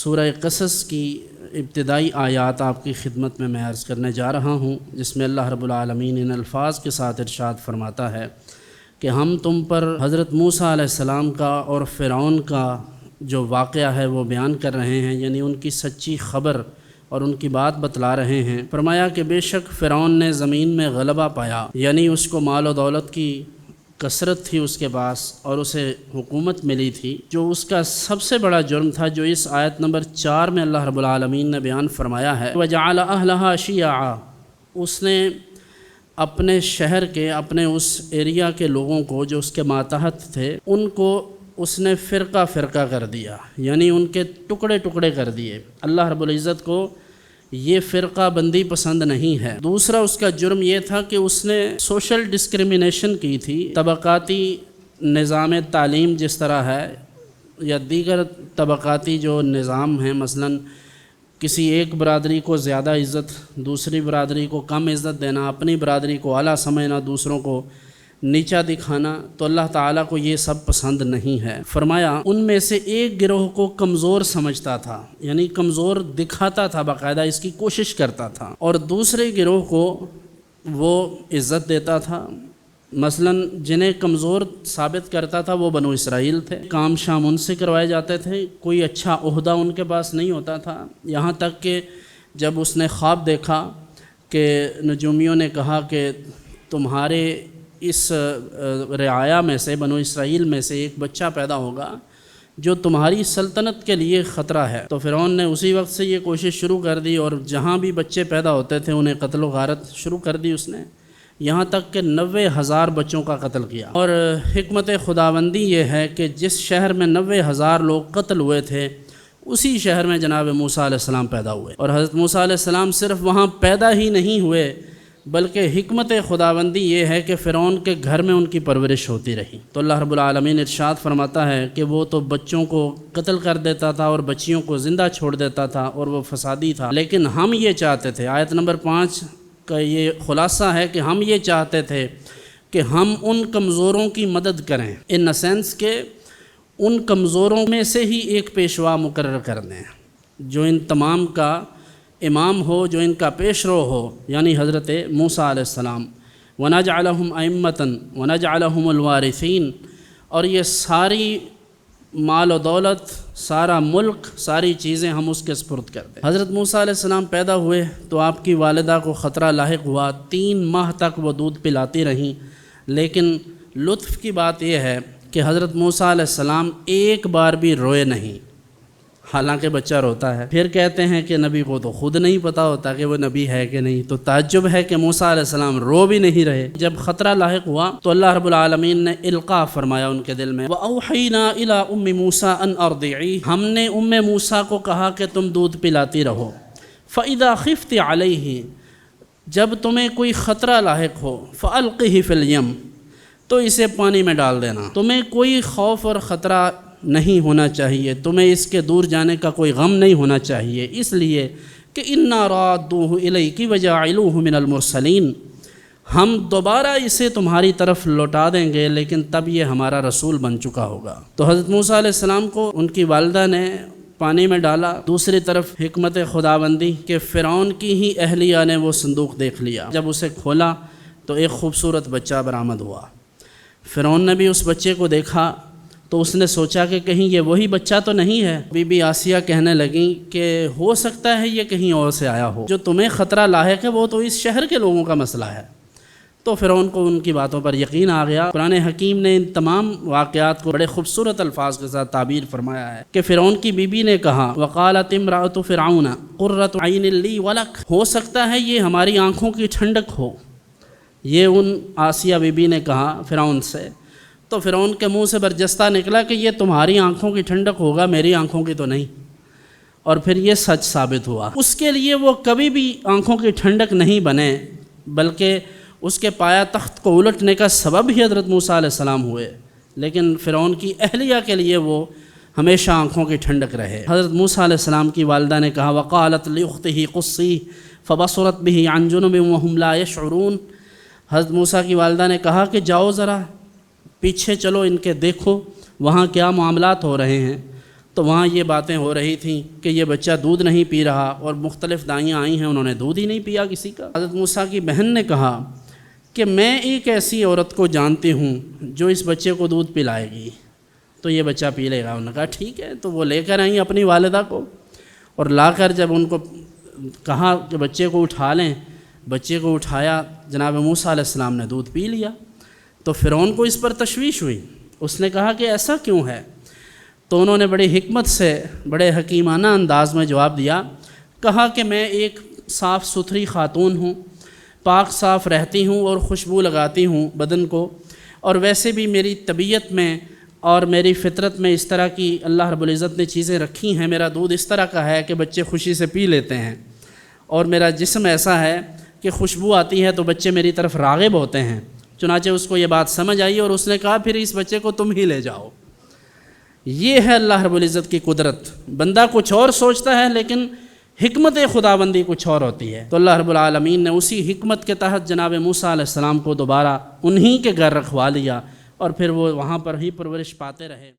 سورہ قصص کی ابتدائی آیات آپ کی خدمت میں عرض کرنے جا رہا ہوں، جس میں اللہ رب العالمین ان الفاظ کے ساتھ ارشاد فرماتا ہے کہ ہم تم پر حضرت موسیٰ علیہ السلام کا اور فرعون کا جو واقعہ ہے وہ بیان کر رہے ہیں، یعنی ان کی سچی خبر اور ان کی بات بتلا رہے ہیں۔ فرمایا کہ بے شک فرعون نے زمین میں غلبہ پایا، یعنی اس کو مال و دولت کی کثرت تھی اس کے پاس اور اسے حکومت ملی تھی، جو اس کا سب سے بڑا جرم تھا، جو اس آیت نمبر 4 میں اللہ رب العالمین نے بیان فرمایا ہے۔ وَجَعَلَ أَهْلَهَا شِيَعًا، اس نے اپنے شہر کے، اپنے اس ایریا کے لوگوں کو جو اس کے ماتحت تھے، ان کو اس نے فرقہ فرقہ کر دیا، یعنی ان کے ٹکڑے ٹکڑے کر دیے۔ اللہ رب العزت کو یہ فرقہ بندی پسند نہیں ہے۔ دوسرا اس کا جرم یہ تھا کہ اس نے سوشل ڈسکریمنیشن کی تھی، طبقاتی نظام تعلیم جس طرح ہے یا دیگر طبقاتی جو نظام ہیں، مثلاً کسی ایک برادری کو زیادہ عزت، دوسری برادری کو کم عزت دینا، اپنی برادری کو اعلیٰ سمجھنا، دوسروں کو نیچا دکھانا، تو اللہ تعالیٰ کو یہ سب پسند نہیں ہے۔ فرمایا ان میں سے ایک گروہ کو کمزور سمجھتا تھا، یعنی کمزور دکھاتا تھا، باقاعدہ اس کی کوشش کرتا تھا، اور دوسرے گروہ کو وہ عزت دیتا تھا۔ مثلاً جنہیں کمزور ثابت کرتا تھا وہ بنو اسرائیل تھے، کام شام ان سے کروائے جاتے تھے، کوئی اچھا عہدہ ان کے پاس نہیں ہوتا تھا، یہاں تک کہ جب اس نے خواب دیکھا کہ نجومیوں نے کہا کہ تمہارے اس رعایا میں سے، بنو اسرائیل میں سے ایک بچہ پیدا ہوگا جو تمہاری سلطنت کے لیے خطرہ ہے، تو فرعون نے اسی وقت سے یہ کوشش شروع کر دی اور جہاں بھی بچے پیدا ہوتے تھے انہیں قتل و غارت شروع کر دی اس نے، یہاں تک کہ 90,000 بچوں کا قتل کیا۔ اور حکمت خداوندی یہ ہے کہ جس شہر میں 90,000 لوگ قتل ہوئے تھے، اسی شہر میں جناب موسیٰ علیہ السلام پیدا ہوئے، اور حضرت موسیٰ علیہ السلام صرف وہاں پیدا ہی نہیں ہوئے بلکہ حکمت خداوندی یہ ہے کہ فرعون کے گھر میں ان کی پرورش ہوتی رہی۔ تو اللہ رب العالمین ارشاد فرماتا ہے کہ وہ تو بچوں کو قتل کر دیتا تھا اور بچیوں کو زندہ چھوڑ دیتا تھا اور وہ فسادی تھا، لیکن ہم یہ چاہتے تھے، آیت نمبر 5 کا یہ خلاصہ ہے کہ ہم یہ چاہتے تھے کہ ہم ان کمزوروں کی مدد کریں، ان سینس کہ ان کمزوروں میں سے ہی ایک پیشوا مقرر کر دیں جو ان تمام کا امام ہو، جو ان کا پیش رو ہو، یعنی حضرت موسیٰ علیہ السلام۔ وَنَجْعَلَهُمْ أَئِمَّةً وَنَجْعَلَهُمُ الْوَارِثِينَ، اور یہ ساری مال و دولت، سارا ملک، ساری چیزیں ہم اس کے سپرد کر دیں۔ حضرت موسیٰ علیہ السلام پیدا ہوئے تو آپ کی والدہ کو خطرہ لاحق ہوا، 3 ماہ تک وہ دودھ پلاتی رہیں، لیکن لطف کی بات یہ ہے کہ حضرت موسیٰ علیہ السلام ایک بار بھی روئے نہیں، حالانکہ بچہ روتا ہے۔ پھر کہتے ہیں کہ نبی کو تو خود نہیں پتا ہوتا کہ وہ نبی ہے کہ نہیں، تو تعجب ہے کہ موسیٰ علیہ السلام رو بھی نہیں رہے۔ جب خطرہ لاحق ہوا تو اللہ رب العالمین نے القاء فرمایا ان کے دل میں، وَأَوْحَيْنَا إِلَىٰ أُمِّ مُوسَىٰ أَنْ أَرْضِعِيهِ، ہم نے موسیٰ کو کہا کہ تم دودھ پلاتی رہو۔ فَإِذَا خِفْتِ عَلَيْهِ، جب تمہیں کوئی خطرہ لاحق ہو، فَأَلْقِهِ فِي الْيَمِّ، تو اسے پانی میں ڈال دینا۔ تمہیں کوئی خوف اور خطرہ نہیں ہونا چاہیے، تمہیں اس کے دور جانے کا کوئی غم نہیں ہونا چاہیے، اس لیے کہ اِنَّا رَادُّوهُ إِلَيْكِ وَجَاعِلُوهُ مِنَ الْمُرْسَلِينَ، ہم دوبارہ اسے تمہاری طرف لوٹا دیں گے، لیکن تب یہ ہمارا رسول بن چکا ہوگا۔ تو حضرت موسیٰ علیہ السلام کو ان کی والدہ نے پانی میں ڈالا۔ دوسری طرف حکمت خداوندی کہ فرعون کی ہی اہلیہ نے وہ صندوق دیکھ لیا، جب اسے کھولا تو ایک خوبصورت بچہ برآمد ہوا۔ فرعون نے بھی اس بچے کو دیکھا تو اس نے سوچا کہ کہیں یہ وہی بچہ تو نہیں ہے۔ بی بی آسیہ کہنے لگیں کہ ہو سکتا ہے یہ کہیں اور سے آیا ہو، جو تمہیں خطرہ لاحق ہے وہ تو اس شہر کے لوگوں کا مسئلہ ہے۔ تو فرعون کو ان کی باتوں پر یقین آ گیا۔ قرآن حکیم نے ان تمام واقعات کو بڑے خوبصورت الفاظ کے ساتھ تعبیر فرمایا ہے کہ فرعون کی بی بی نے کہا، وقالت امرأۃ فرعون قرۃ عین لی ولک، ہو سکتا ہے یہ ہماری آنکھوں کی ٹھنڈک ہو، یہ ان آسیہ بی بی نے کہا فرعون سے۔ تو فرعون کے منہ سے برجستہ نکلا کہ یہ تمہاری آنکھوں کی ٹھنڈک ہوگا، میری آنکھوں کی تو نہیں، اور پھر یہ سچ ثابت ہوا۔ اس کے لیے وہ کبھی بھی آنکھوں کی ٹھنڈک نہیں بنے، بلکہ اس کے پایا تخت کو الٹنے کا سبب ہی حضرت موسیٰ علیہ السلام ہوئے، لیکن فرعون کی اہلیہ کے لیے وہ ہمیشہ آنکھوں کی ٹھنڈک رہے۔ حضرت موسیٰ علیہ السلام کی والدہ نے کہا، وقالت لأختہ قصی فبصرت به عن جنب وهم لا يشعرون، حضرت موسیٰ کی والدہ نے کہا کہ جاؤ ذرا پیچھے چلو ان کے، دیکھو وہاں کیا معاملات ہو رہے ہیں۔ تو وہاں یہ باتیں ہو رہی تھیں کہ یہ بچہ دودھ نہیں پی رہا، اور مختلف دائیاں آئی ہیں انہوں نے دودھ ہی نہیں پیا کسی کا۔ حضرت موسیٰ کی بہن نے کہا کہ میں ایک ایسی عورت کو جانتی ہوں جو اس بچے کو دودھ پلائے گی تو یہ بچہ پی لے گا۔ انہوں نے کہا ٹھیک ہے، تو وہ لے کر آئیں اپنی والدہ کو، اور لا کر جب ان کو کہا کہ بچے کو اٹھا لیں، بچے کو اٹھایا، جناب موسیٰ علیہ السلام نے دودھ پی لیا۔ تو فرعون کو اس پر تشویش ہوئی، اس نے کہا کہ ایسا کیوں ہے؟ تو انہوں نے بڑی حکمت سے، بڑے حکیمانہ انداز میں جواب دیا، کہا کہ میں ایک صاف ستھری خاتون ہوں، پاک صاف رہتی ہوں اور خوشبو لگاتی ہوں بدن کو، اور ویسے بھی میری طبیعت میں اور میری فطرت میں اس طرح کی اللہ رب العزت نے چیزیں رکھی ہیں، میرا دودھ اس طرح کا ہے کہ بچے خوشی سے پی لیتے ہیں، اور میرا جسم ایسا ہے کہ خوشبو آتی ہے تو بچے میری طرف راغب ہوتے ہیں۔ چنانچہ اس کو یہ بات سمجھ آئی اور اس نے کہا پھر اس بچے کو تم ہی لے جاؤ۔ یہ ہے اللہ رب العزت کی قدرت، بندہ کچھ اور سوچتا ہے لیکن حکمت خداوندی کچھ اور ہوتی ہے۔ تو اللہ رب العالمین نے اسی حکمت کے تحت جناب موسیٰ علیہ السلام کو دوبارہ انہی کے گھر رکھوا لیا، اور پھر وہ وہاں پر ہی پرورش پاتے رہے۔